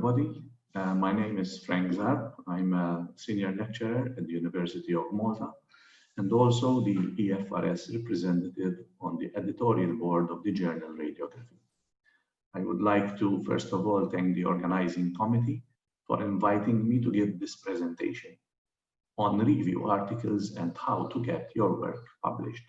everybody. My name is Frank Zarb. I'm a senior lecturer at the University of Malta and also the EFRS representative on the editorial board of the journal Radiography. I would like to, first of all, thank the organizing committee for inviting me to give this presentation on review articles and how to get your work published.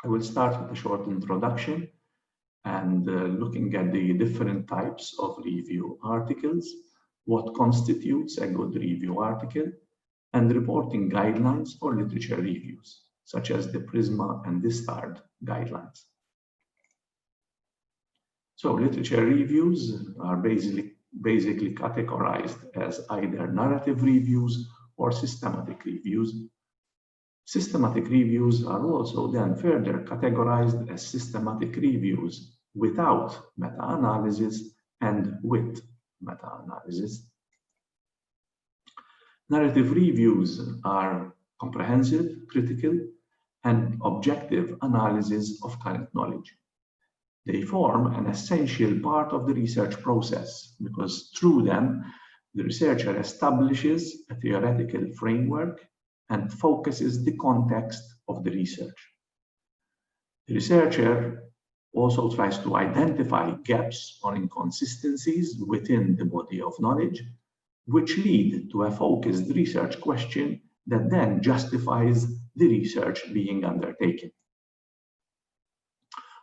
I will start with a short introduction and looking at the different types of review articles, what constitutes a good review article, and reporting guidelines for literature reviews, such as the PRISMA and the STARD guidelines. So literature reviews are basically categorized as either narrative reviews or systematic reviews. Systematic reviews are also then further categorized as systematic reviews without meta-analysis and with meta-analysis. Narrative reviews are comprehensive, critical, and objective analysis of current knowledge. They form an essential part of the research process because through them, the researcher establishes a theoretical framework and focuses the context of the research. The researcher also tries to identify gaps or inconsistencies within the body of knowledge, which lead to a focused research question that then justifies the research being undertaken.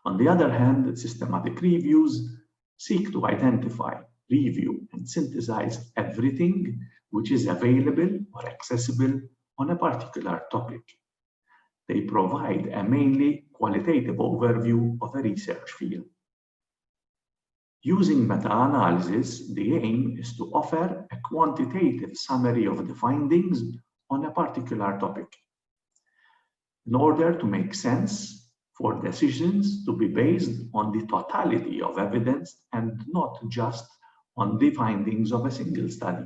On the other hand, systematic reviews seek to identify, review, and synthesize everything which is available or accessible on a particular topic. They provide a mainly qualitative overview of a research field. Using meta-analysis, the aim is to offer a quantitative summary of the findings on a particular topic in order to make sense for decisions to be based on the totality of evidence and not just on the findings of a single study.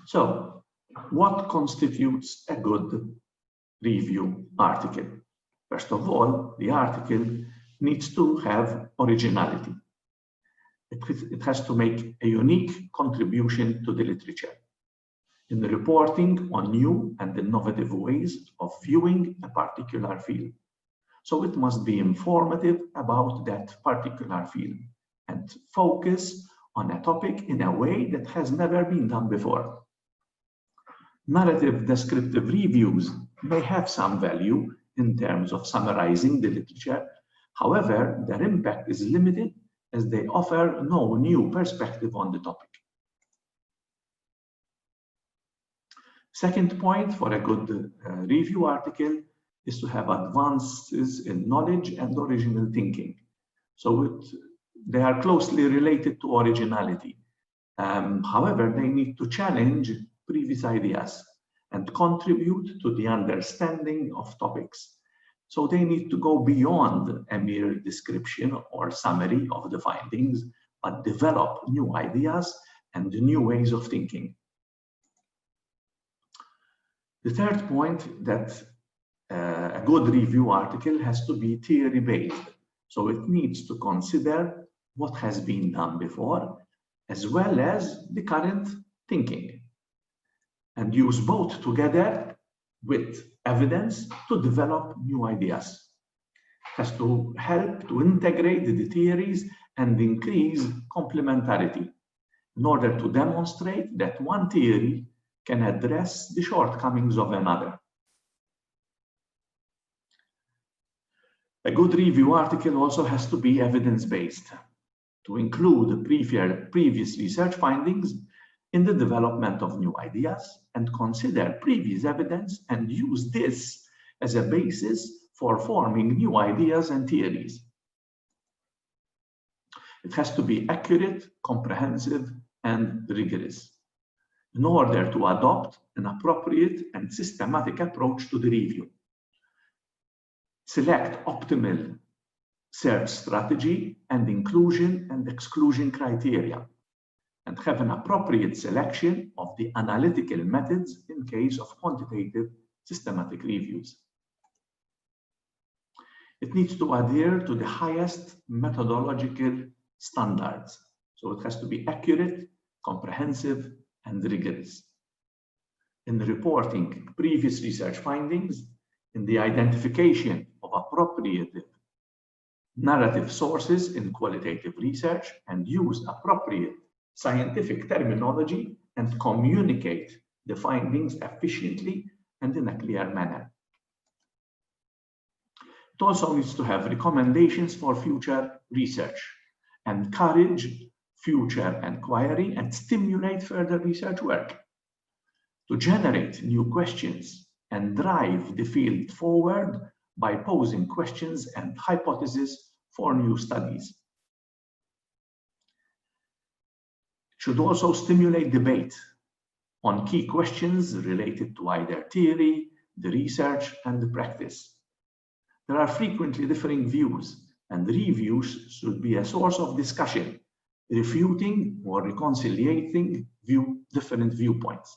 So, what constitutes a good review article? First of all, the article needs to have originality. It has to make a unique contribution to the literature in the reporting on new and innovative ways of viewing a particular field. So it must be informative about that particular field and focus on a topic in a way that has never been done before. Narrative descriptive reviews may have some value in terms of summarizing the literature. However, their impact is limited as they offer no new perspective on the topic. Second point for a good review article is to have advances in knowledge and original thinking. So they are closely related to originality. However, they need to challenge previous ideas and contribute to the understanding of topics. So they need to go beyond a mere description or summary of the findings, but develop new ideas and new ways of thinking. The third point that a good review article has to be theory-based. So it needs to consider what has been done before, as well as the current thinking, and use both together with evidence to develop new ideas. It has to help to integrate the theories and increase complementarity in order to demonstrate that one theory can address the shortcomings of another. A good review article also has to be evidence-based, to include previous research findings in the development of new ideas and consider previous evidence and use this as a basis for forming new ideas and theories. It has to be accurate, comprehensive, and rigorous in order to adopt an appropriate and systematic approach to the review. Select optimal search strategy and inclusion and exclusion criteria, and have an appropriate selection of the analytical methods in case of quantitative systematic reviews. It needs to adhere to the highest methodological standards. So it has to be accurate, comprehensive, and rigorous. In reporting previous research findings, in the identification of appropriate narrative sources in qualitative research, and use appropriate scientific terminology and communicate the findings efficiently and in a clear manner. It also needs to have recommendations for future research, encourage future inquiry, and stimulate further research work, to generate new questions and drive the field forward by posing questions and hypotheses for new studies. It should also stimulate debate on key questions related to either theory, the research, and the practice. There are frequently differing views, and reviews should be a source of discussion, refuting or reconciliating different viewpoints,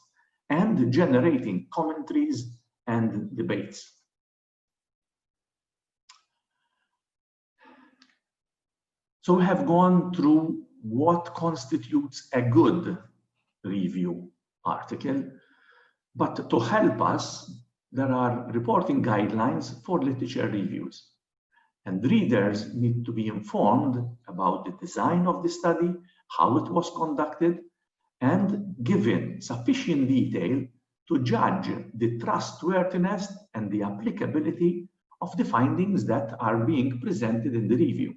and generating commentaries and debates. So we have gone through what constitutes a good review article, but to help us, there are reporting guidelines for literature reviews. And readers need to be informed about the design of the study, how it was conducted, and given sufficient detail to judge the trustworthiness and the applicability of the findings that are being presented in the review.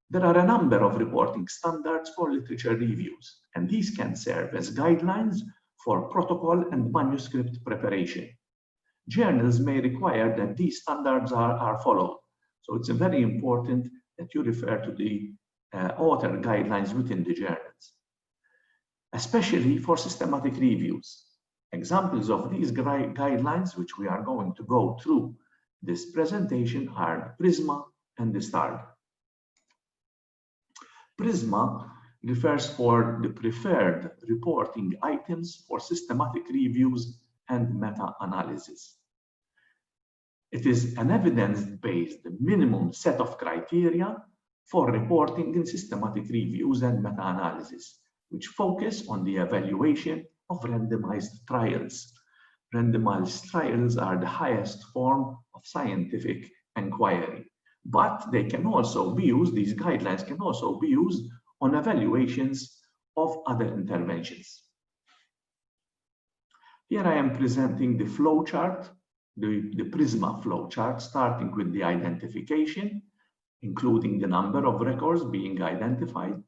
There are a number of reporting standards for literature reviews, and these can serve as guidelines for protocol and manuscript preparation. Journals may require that these standards are followed. So it's very important that you refer to the author guidelines within the journals, especially for systematic reviews. Examples of these guidelines, which we are going to go through this presentation, are PRISMA and the STARD. PRISMA refers for the preferred reporting items for systematic reviews and meta-analysis. It is an evidence-based minimum set of criteria for reporting in systematic reviews and meta-analysis, which focus on the evaluation of randomized trials. Randomized trials are the highest form of scientific inquiry, but they can also be used, these guidelines can also be used on evaluations of other interventions. Here I am presenting the flow chart, the PRISMA flow chart, starting with the identification, including the number of records being identified,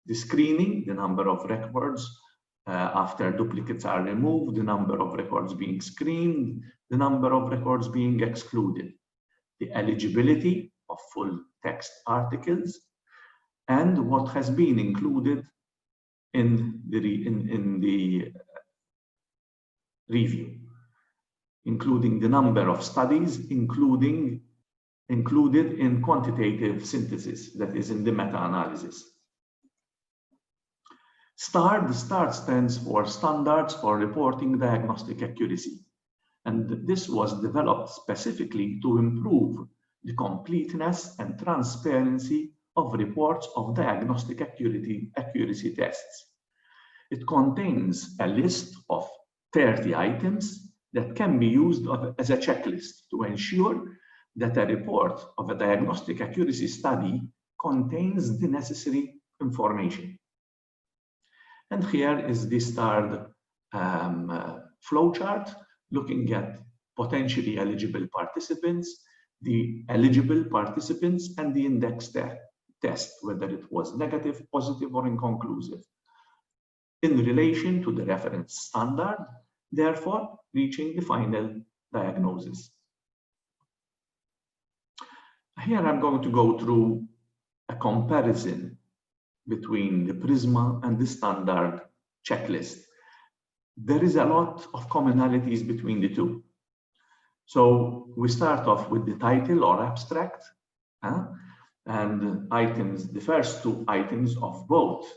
the screening, the number of records after duplicates are removed, the number of records being screened, the number of records being excluded, the eligibility of full text articles, and what has been included in the review, including the number of studies included in quantitative synthesis, that is in the meta-analysis. STARD stands for Standards for Reporting Diagnostic Accuracy, and this was developed specifically to improve the completeness and transparency of reports of diagnostic accuracy tests. It contains a list of 30 items that can be used as a checklist to ensure that a report of a diagnostic accuracy study contains the necessary information. And here is the STARD flowchart, looking at potentially eligible participants, the eligible participants, and the index test, whether it was negative, positive, or inconclusive, in relation to the reference standard, therefore reaching the final diagnosis. Here I'm going to go through a comparison between the PRISMA and the standard checklist. There is a lot of commonalities between the two. So we start off with the title or abstract, and items, the first two items of both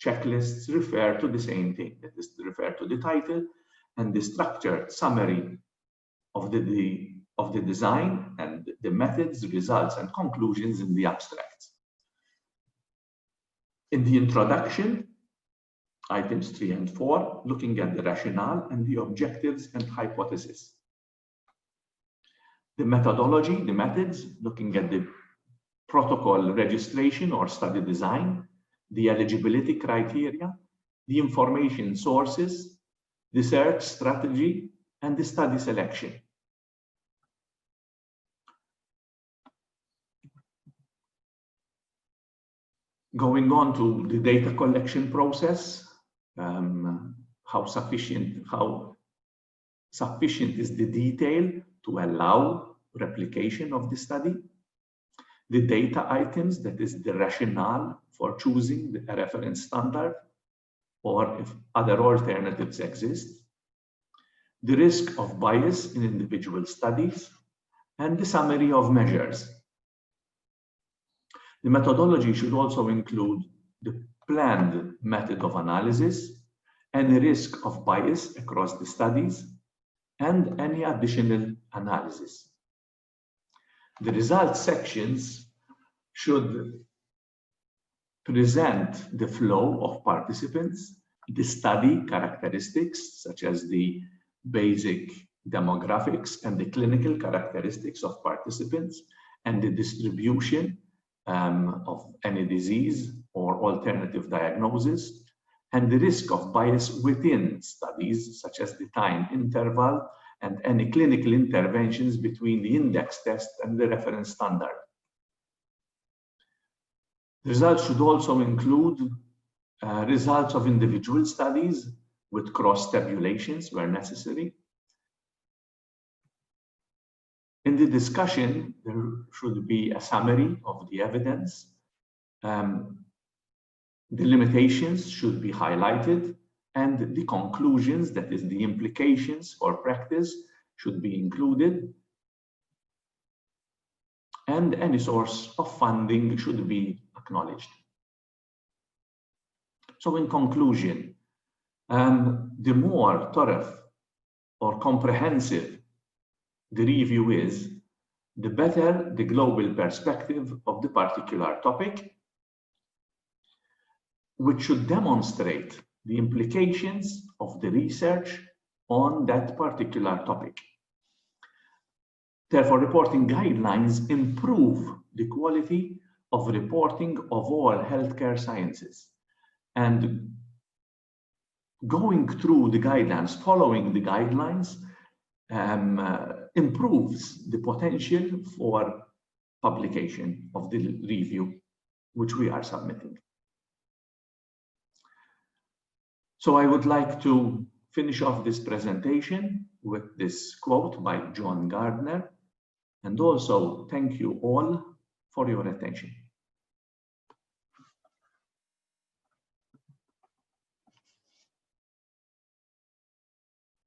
checklists refer to the same thing, that is, refer to the title and the structured summary of the design and the methods, results, and conclusions in the abstract. In the introduction, items 3 and 4, looking at the rationale and the objectives and hypothesis. The methodology, the methods, looking at the protocol registration or study design, the eligibility criteria, the information sources, the search strategy, and the study selection. Going on to the data collection process, how sufficient is the detail to allow replication of the study, the data items, that is the rationale for choosing the reference standard, or if other alternatives exist, the risk of bias in individual studies, and the summary of measures. The methodology should also include the planned method of analysis and the risk of bias across the studies and any additional analysis. The results sections should present the flow of participants, the study characteristics, such as the basic demographics and the clinical characteristics of participants, and the distribution of any disease or alternative diagnosis, and the risk of bias within studies, such as the time interval and any clinical interventions between the index test and the reference standard. The results should also include results of individual studies with cross-tabulations where necessary. In the discussion, there should be a summary of the evidence. The limitations should be highlighted, and the conclusions, that is the implications for practice, should be included. And any source of funding should be acknowledged. So in conclusion, the more thorough or comprehensive the review is, the better the global perspective of the particular topic, which should demonstrate the implications of the research on that particular topic. Therefore, reporting guidelines improve the quality of reporting of all healthcare sciences. And going through the guidelines, following the guidelines, improves the potential for publication of the review, which we are submitting. So I would like to finish off this presentation with this quote by John Gardner, and also thank you all for your attention.